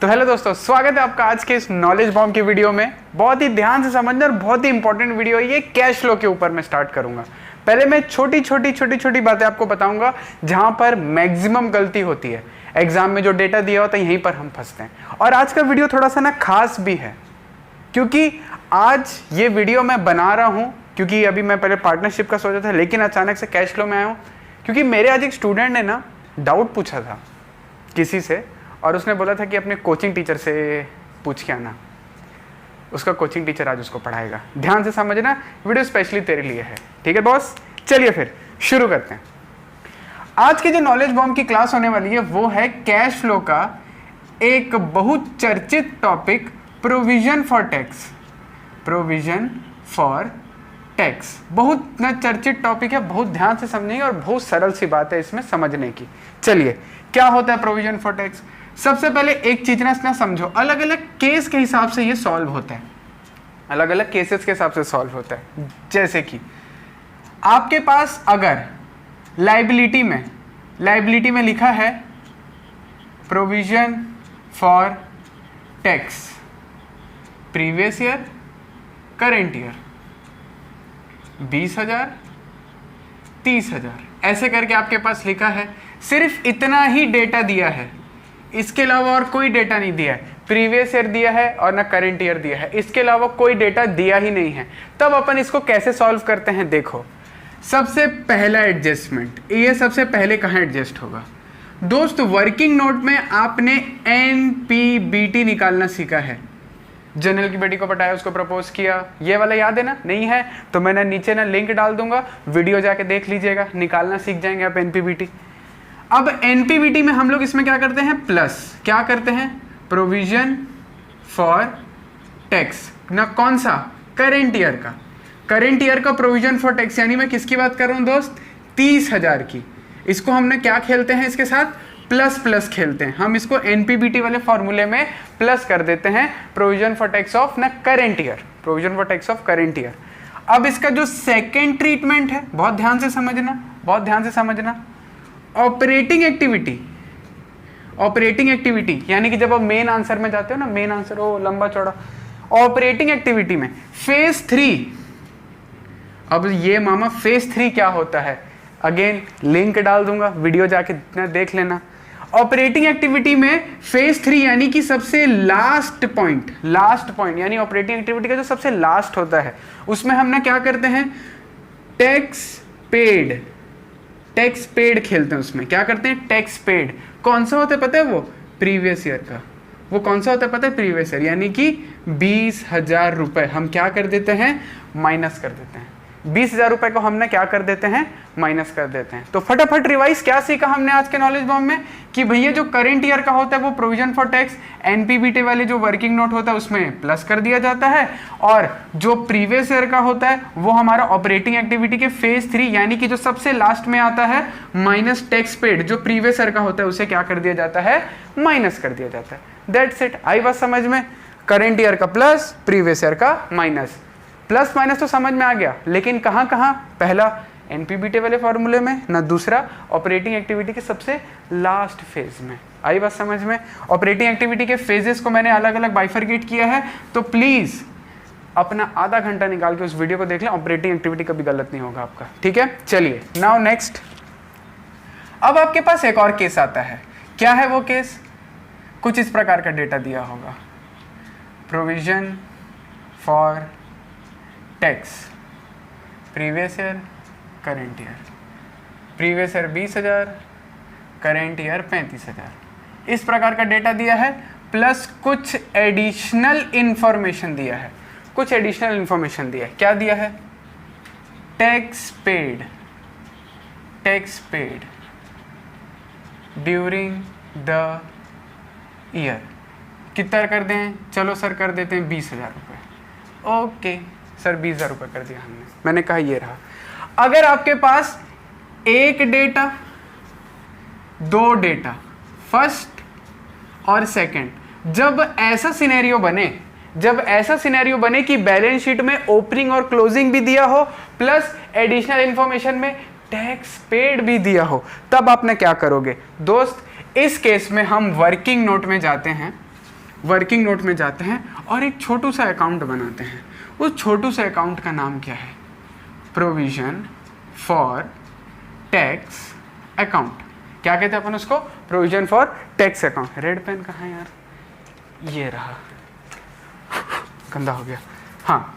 तो हेलो दोस्तों, स्वागत है आपका आज के इस नॉलेज बॉम्ब की वीडियो में। बहुत ही ध्यान से समझना और बहुत ही इंपॉर्टेंट वीडियो है ये। कैश फ्लो के ऊपर मैं स्टार्ट करूंगा। पहले मैं छोटी छोटी बातें आपको बताऊंगा जहां पर मैक्सिमम गलती होती है। एग्जाम में जो डेटा दिया होता है यहीं पर हम फंसते हैं। और आज का वीडियो थोड़ा सा ना खास भी है, क्योंकि आज ये वीडियो मैं बना रहा हूँ क्योंकि अभी मैं पहले पार्टनरशिप का सोचा था, लेकिन अचानक से कैश फ्लो में आया हूँ क्योंकि मेरे आज एक स्टूडेंट ने ना डाउट पूछा था किसी से, और उसने बोला था कि अपने कोचिंग टीचर से पूछ के आना। उसका कोचिंग टीचर आज उसको पढ़ाएगा। ध्यान से समझना, वीडियो स्पेशली तेरे लिए है। ठीक है बॉस, चलिए फिर शुरू करते हैं। आज की जो नॉलेज बॉम्ब की क्लास होने वाली है वो है कैश फ्लो का एक बहुत चर्चित topic, provision for tax. Provision for tax बहुत ना चर्चित टॉपिक है, बहुत ध्यान से समझेंगे और बहुत सरल सी बात है इसमें समझने की। चलिए, क्या होता है प्रोविजन फॉर टैक्स? सबसे पहले एक चीज ना समझो, अलग अलग केस के हिसाब से ये सॉल्व होता है। अलग अलग केसेस के हिसाब से सॉल्व होता है। जैसे कि आपके पास अगर लाइबिलिटी में लिखा है provision for tax previous year current year 20,000 30,000 ऐसे करके आपके पास लिखा है। सिर्फ इतना ही डेटा दिया है, इसके अलावा और कोई डेटा नहीं दिया है। प्रीवियस ईयर दिया है और ना करेंट ईयर दिया है, इसके अलावा कोई डेटा दिया ही नहीं है। तब अपन इसको कैसे सॉल्व करते हैं? देखो, सबसे पहला एडजस्टमेंट, ये सबसे पहले कहाँ एडजस्ट होगा दोस्त? वर्किंग नोट में आपने NPBT निकालना सीखा है। जनरल की बेटी को पटाया, उसको प्रपोज किया, ये वाला याद है ना? नहीं है तो मैं ना नीचे ना लिंक डाल दूंगा, वीडियो जाके देख लीजिएगा, निकालना सीख जाएंगे आप NPBT। अब NPBT में हम लोग इसमें क्या करते हैं? प्लस क्या करते हैं? प्रोविजन फॉर टैक्स ना, कौन सा? करेंट ईयर का। करेंट ईयर का प्रोविजन फॉर टैक्स, यानी मैं किसकी बात कर रहा हूं दोस्त? 30,000 की। इसको हमने क्या खेलते हैं इसके साथ? प्लस खेलते हैं। हम इसको NPBT वाले फॉर्मूले में प्लस कर देते हैं, प्रोविजन फॉर टैक्स ऑफ ना current year, provision for tax of current year. अब इसका जो सेकेंड ट्रीटमेंट है, बहुत ध्यान से समझना, ऑपरेटिंग एक्टिविटी यानी कि जब आप मेन आंसर में जाते हो ना, मेन आंसर हो लंबा चौड़ा, ऑपरेटिंग एक्टिविटी में फेज 3। अब ये मामा फेज 3 क्या होता है? अगेन लिंक डाल दूंगा, वीडियो जाके देख लेना। ऑपरेटिंग एक्टिविटी में फेज 3 यानी कि सबसे लास्ट पॉइंट यानी ऑपरेटिंग एक्टिविटी का जो सबसे लास्ट होता है, उसमें हम ना क्या करते हैं? टैक्स पेड खेलते हैं। उसमें क्या करते हैं? Tax paid. कौन सा होता है पता है? वो प्रीवियस ईयर का। वो कौन सा होता है पता है? प्रीवियस ईयर, यानी कि 20,000 रुपए हम क्या कर देते हैं? माइनस कर देते हैं। 20,000 रुपए को हमने क्या कर देते हैं? माइनस कर देते हैं। तो फटाफट रिवाइज क्या सीखा हमने आज के नॉलेज बॉम्ब में कि भैया जो करेंट ईयर का होता है वो प्रोविजन फॉर टैक्स NPBT वाले जो वर्किंग नोट होता है उसमें प्लस कर दिया जाता है, और जो प्रीवियस ईयर का होता है वो हमारा ऑपरेटिंग एक्टिविटी के फेज 3 यानी कि जो सबसे लास्ट में आता है, माइनस टैक्स पेड जो प्रीवियस ईयर का होता है उसे क्या कर दिया जाता है? माइनस कर दिया जाता है। That's it. आई बात समझ में? करेंट ईयर का प्लस, प्रीवियस ईयर का माइनस। प्लस माइनस तो समझ में आ गया, लेकिन कहाँ? पहला NPBT वाले फॉर्मूले में ना, दूसरा ऑपरेटिंग एक्टिविटी के सबसे लास्ट फेज में। आई बात समझ में? ऑपरेटिंग एक्टिविटी के फेजेस को मैंने अलग अलग बाइफरकेट किया है, तो प्लीज अपना आधा घंटा निकाल के उस वीडियो को देख लें। ऑपरेटिंग एक्टिविटी कभी गलत नहीं होगा आपका। ठीक है, चलिए नाउ नेक्स्ट। अब आपके पास एक और केस आता है। क्या है वो केस? कुछ इस प्रकार का डेटा दिया होगा, provision for tax previous year current year. Previous year 20,000, current year 35,000। इस प्रकार का डेटा दिया है, प्लस कुछ एडिशनल इंफॉर्मेशन दिया है। क्या दिया है? Tax paid during the year. कितना कर दें? चलो सर कर देते हैं 20,000 रुपये। ओके सर, 20,000 रुपये कर दिया हमने। मैंने कहा ये रहा। अगर आपके पास एक डेटा, दो डेटा, फर्स्ट और सेकंड, जब ऐसा सिनेरियो बने कि बैलेंस शीट में ओपनिंग और क्लोजिंग भी दिया हो, प्लस एडिशनल इंफॉर्मेशन में टैक्स पेड भी दिया हो, तब आपने क्या करोगे दोस्त? इस केस में हम वर्किंग नोट में जाते हैं वर्किंग नोट में जाते हैं और एक छोटू सा अकाउंट बनाते हैं। उस छोटू से अकाउंट का नाम क्या है? Provision for tax account. क्या कहते हैं अपन उसको? Provision for tax account. Red pen कहाँ है यार? ये रहा, गंदा हो गया। हाँ,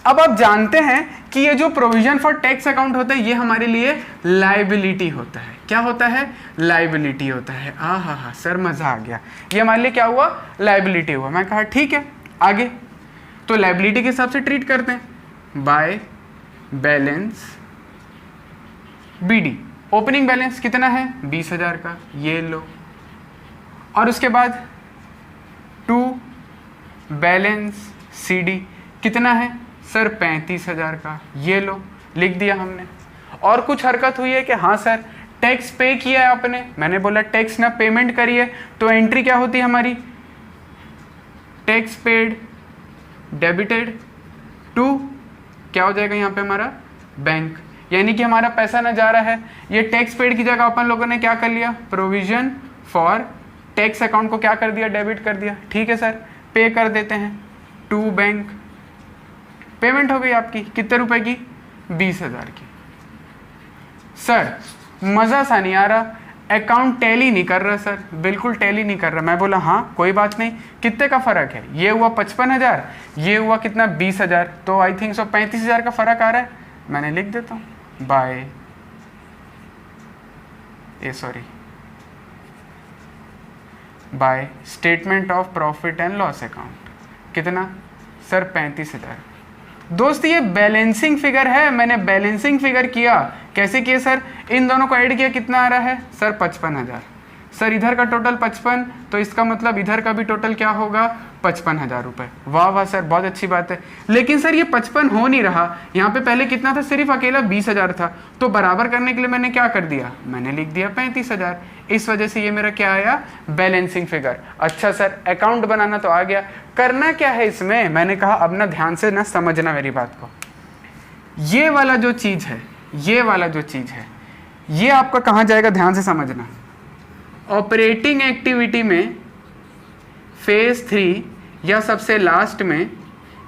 अब आप जानते हैं कि ये जो प्रोविजन फॉर टैक्स अकाउंट होता है ये हमारे लिए लाइबिलिटी होता है। क्या होता है? लाइबिलिटी होता है। हाँ, सर मजा आ गया। ये हमारे लिए क्या हुआ? लाइबिलिटी हुआ। मैं कहा ठीक है, आगे तो लाइबिलिटी के हिसाब से ट्रीट करते हैं। By balance BD. Opening balance कितना है? 20,000 का, ये लो। और उसके बाद टू बैलेंस सीडी कितना है? सर 35,000 का, ये लो, लिख दिया हमने। और कुछ हरकत हुई है कि हाँ सर टैक्स पे किया है आपने, मैंने बोला टैक्स ना पेमेंट करी है, तो एंट्री क्या होती है हमारी? टैक्स पेड डेबिटेड टू क्या हो जाएगा यहाँ पे हमारा? बैंक। यानी कि हमारा पैसा ना जा रहा है। ये टैक्स पेड की जगह अपन लोगों ने क्या कर लिया? प्रोविजन फॉर टैक्स अकाउंट को क्या कर दिया? डेबिट कर दिया। ठीक है सर, पे कर देते हैं टू बैंक। पेमेंट हो गई आपकी कितने रुपए की? 20,000 की। सर मजा सा नहीं आ रहा, अकाउंट टैली नहीं कर रहा सर, बिल्कुल टैली नहीं कर रहा। मैं बोला हाँ कोई बात नहीं, कितने का फर्क है? ये हुआ 55,000, ये हुआ कितना? 20,000, तो आई थिंक सो 35,000 का फर्क आ रहा है। मैंने लिख देता हूँ by by statement of profit and loss account. कितना? सर 35,000। दोस्त ये बैलेंसिंग फिगर है, मैंने बैलेंसिंग फिगर किया। कैसे किया सर? इन दोनों को ऐड किया, कितना आ रहा है? सर 55,000। सर इधर का टोटल 55, तो इसका मतलब इधर का भी टोटल क्या होगा? 55,000 रुपये। वाह वाह सर, बहुत अच्छी बात है। लेकिन सर ये 55 हो नहीं रहा, यहाँ पे पहले कितना था? सिर्फ अकेला 20,000 था। तो बराबर करने के लिए मैंने क्या कर दिया? मैंने लिख दिया 35,000। इस वजह से ये मेरा क्या आया? Balancing figure. अच्छा सर अकाउंट बनाना तो आ गया, करना क्या है इसमें? मैंने कहा अब ना ध्यान से ना समझना मेरी बात को। ये वाला जो चीज़ है, ये वाला जो चीज़ है, ये आपका कहाँ जाएगा? ध्यान से समझना। ऑपरेटिंग एक्टिविटी में फेज 3 या सबसे लास्ट में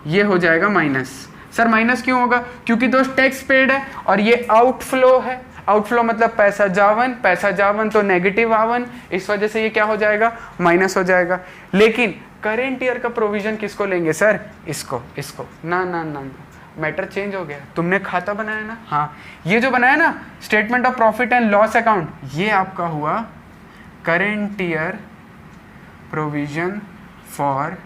ये हो जाएगा माइनस। सर माइनस क्यों होगा? क्योंकि दोस्त टैक्स पेड है और ये आउटफ्लो है। आउटफ्लो मतलब पैसा जावन, पैसा जावन तो नेगेटिव आवन, इस वजह से ये क्या हो जाएगा? माइनस हो जाएगा। लेकिन करेंट ईयर का प्रोविजन किसको लेंगे सर? इसको। ना ना ना ना, मैटर चेंज हो गया। तुमने खाता बनाया ना? हाँ, ये जो बनाया ना statement of profit and loss account, ये आपका हुआ current year provision for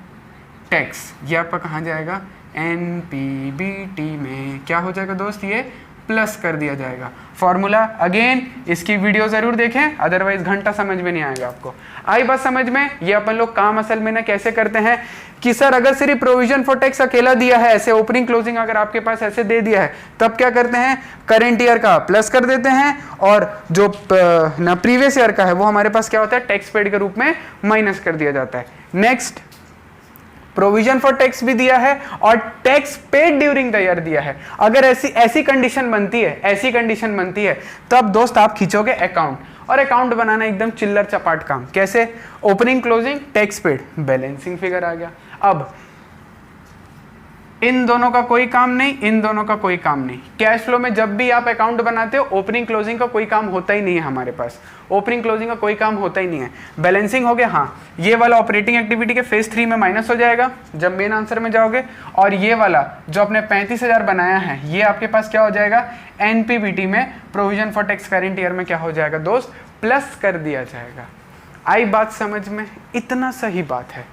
tax. ये आपका कहाँ जाएगा? एनपीबीटी में। क्या हो जाएगा दोस्त? ये प्लस कर दिया जाएगा। फॉर्मूला अगेन इसकी वीडियो जरूर देखें, अदरवाइज घंटा समझ में नहीं आएगा आपको। आई बात समझ में? ये अपन लोग काम असल में ना कैसे करते हैं कि सर अगर सिर्फ प्रोविजन फॉर टैक्स अकेला दिया है, ऐसे ओपनिंग क्लोजिंग अगर आपके पास ऐसे दे दिया है, तब क्या करते हैं? करेंट ईयर का प्लस कर देते हैं और जो ना प्रीवियस ईयर का है वो हमारे पास क्या होता है? टैक्स पेड के रूप में माइनस कर दिया जाता है। नेक्स्ट, प्रोविजन फॉर टैक्स भी दिया है और tax paid during the year दिया है। अगर ऐसी कंडीशन बनती है तब दोस्त आप खींचोगे अकाउंट। और अकाउंट बनाना एकदम चिल्लर चपाट काम। कैसे? Opening closing tax paid, balancing figure आ गया। अब इन दोनों का कोई काम नहीं, इन दोनों का कोई काम नहीं। कैश फ्लो में जब भी आप अकाउंट बनाते हो ओपनिंग क्लोजिंग का कोई काम होता ही नहीं है हमारे पास। ओपनिंग क्लोजिंग का कोई काम होता ही नहीं है। बैलेंसिंग हो गया, हाँ ये वाला ऑपरेटिंग एक्टिविटी के फेज 3 में माइनस हो जाएगा जब मेन आंसर में जाओगे। और ये वाला जो आपने 35,000 बनाया है ये आपके पास क्या हो जाएगा? एनपीबीटी में provision for tax current year में क्या हो जाएगा दोस्त? प्लस कर दिया जाएगा। आई बात समझ में? इतना सही बात है,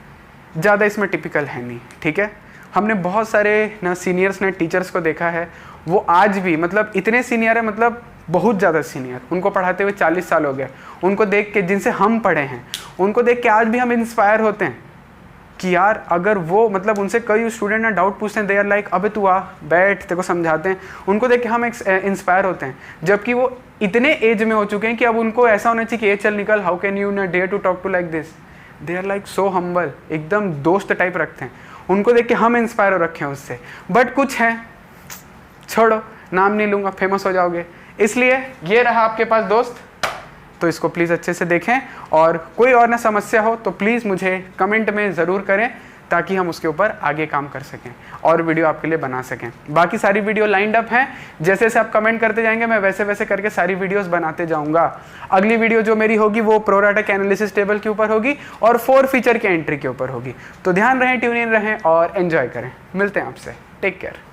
ज़्यादा इसमें टिपिकल है नहीं। ठीक है, हमने बहुत सारे ना सीनियर्स ने टीचर्स को देखा है, वो आज भी मतलब इतने सीनियर है, मतलब बहुत ज़्यादा सीनियर, उनको पढ़ाते हुए 40 साल हो गए। उनको देख के, जिनसे हम पढ़े हैं, उनको देख के आज भी हम इंस्पायर होते हैं कि यार अगर वो मतलब उनसे कई स्टूडेंट ना डाउट पूछते हैं, दे आर लाइक अबे तू आ बैठ, तेरे को समझाते हैं। उनको देख के हम इंस्पायर होते हैं, जबकि वो इतने एज में हो चुके हैं कि अब उनको ऐसा होना चाहिए कि ये चल निकल, हाउ कैन यू ना dare to talk to like this. They are like so humble, एकदम दोस्त टाइप रखते हैं। उनको देख के हम इंस्पायर हो रखे हैं उससे। बट कुछ है, छोड़ो, नाम नहीं लूँगा, फेमस हो जाओगे। इसलिए ये रहा आपके पास दोस्त तो इसको प्लीज़ अच्छे से देखें, और कोई और ना समस्या हो तो प्लीज़ मुझे कमेंट में ज़रूर करें ताकि हम उसके ऊपर आगे काम कर सकें और वीडियो आपके लिए बना सकें। बाकी सारी वीडियो लाइंड अप हैं, जैसे जैसे आप कमेंट करते जाएंगे मैं वैसे वैसे करके सारी वीडियोस बनाते जाऊंगा। अगली वीडियो जो मेरी होगी वो प्रो राटा एनालिसिस टेबल के ऊपर होगी और 4 फीचर के एंट्री के ऊपर होगी। तो ध्यान रहें, ट्यून इन रहें और एंजॉय करें। मिलते हैं आपसे, टेक केयर।